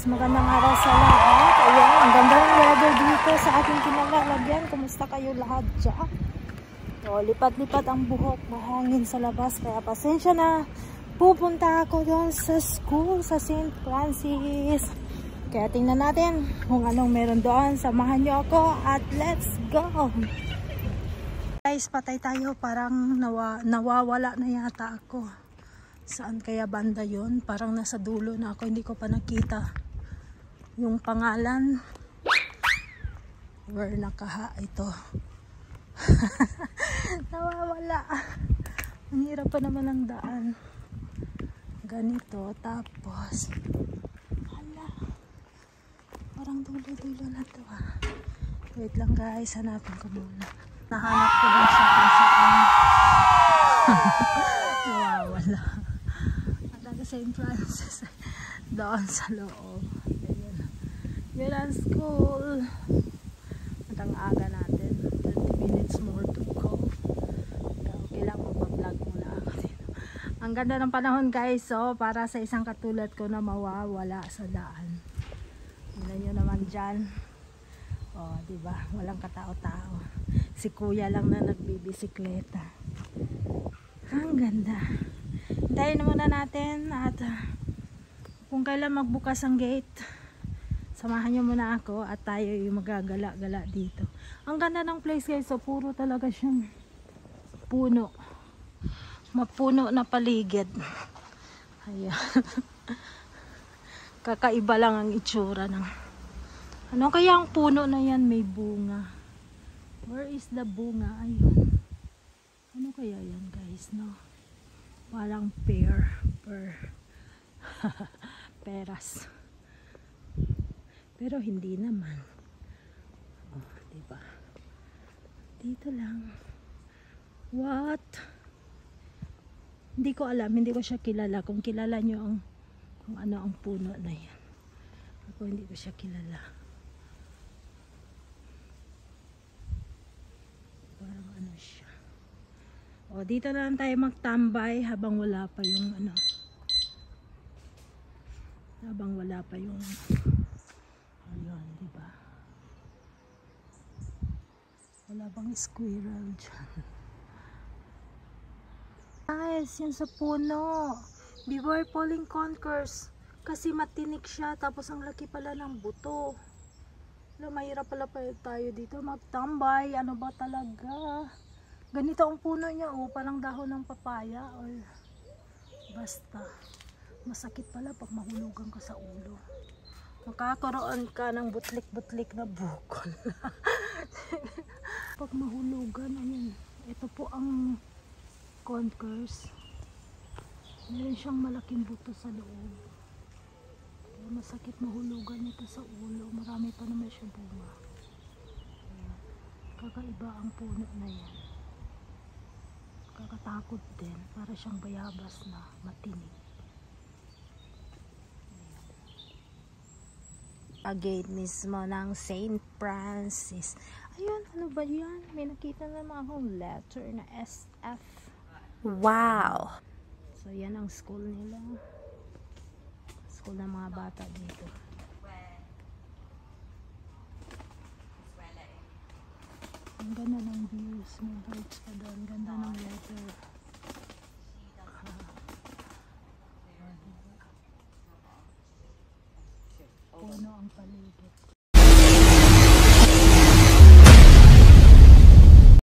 Magandang araw sa lahat. Ayan, ang ganda ng weather dito sa ating kinalalagyan. Kumusta kayo lahat dyan? So, lipat-lipat ang buhok, mahangin sa labas. Kaya pasensya na. Pupunta ako doon sa school sa St. Francis. Kaya tingnan natin kung anong meron doon. Samahan nyo ako at let's go! Guys, patay tayo. Parang nawawala na yata ako. Saan kaya banda yun? Parang nasa dulo na ako. Hindi ko pa nakita yung pangalan. Where nakaha ito? Nawawala. Ang hirap pa naman ang daan. Ganito. Tapos hala, parang dulo-dulo na to ah. Wait lang guys. Hanapin ko muna. Nahanap ko din siya kung saan. Nawawala. St. Francis doon sa loob. Yun ang school. At ang aga natin 30 minutes more to go. Okay lang, magpa-vlog muna ako dito. Ang ganda ng panahon guys. So para sa isang katulad ko na mawawala sa daan. Tingnan nyo naman dyan. Oh, diba? Walang katao-tao. Si kuya lang na nagbibisikleta. Ang ganda. Hintayin na muna natin at kung kailan magbukas ang gate, samahan nyo muna ako at tayo yung magagala-gala dito. Ang ganda ng place guys, so puro talaga siyang puno. Mapuno na paligid. Ayan. Kakaiba lang ang itsura ng ano kaya ang puno na yan, may bunga. Where is the bunga? Ayun. Ano kaya yan guys, no? Walang peras. Pero hindi naman. Oh, diba? Dito lang. What? Hindi ko alam, hindi ko siya kilala. Kung kilala nyo ang kung ano ang puno na yan. Ako hindi ko siya kilala. Parang ano siya. O, dito na lang tayo magtambay habang wala pa yung ano. Habang wala pa yung ayun, diba? Wala bang squirrel dyan. Guys, yun sa puno. Beware falling conquers. Kasi matinik siya. Tapos ang laki pala ng buto. Mahirap pala tayo dito magtambay. Ano ba talaga? Ganito ang puno niya, oh, parang dahon ng papaya or basta. Masakit pala pag mahulugan ka sa ulo. Makakaroon ka ng butlik-butlik na bukol. Pag mahulugan, ayun. Ito po ang conquers. Meron siyang malaking buto sa loob. Kaya masakit mahulugan ito sa ulo. Marami pa naman siya bunga. Ayan. Kakaiba ang puno na yan. Kakatakot din, para siyang bayabas na matinig. Gate mismo ng St. Francis. Ayun, ano ba yan? May nakita naman akong letter na SF. Wow! So yan ang school nila. School ng mga bata dito. Ang ganda ng views, may birds pa doon, ganda ng weather. Puno ang paligid.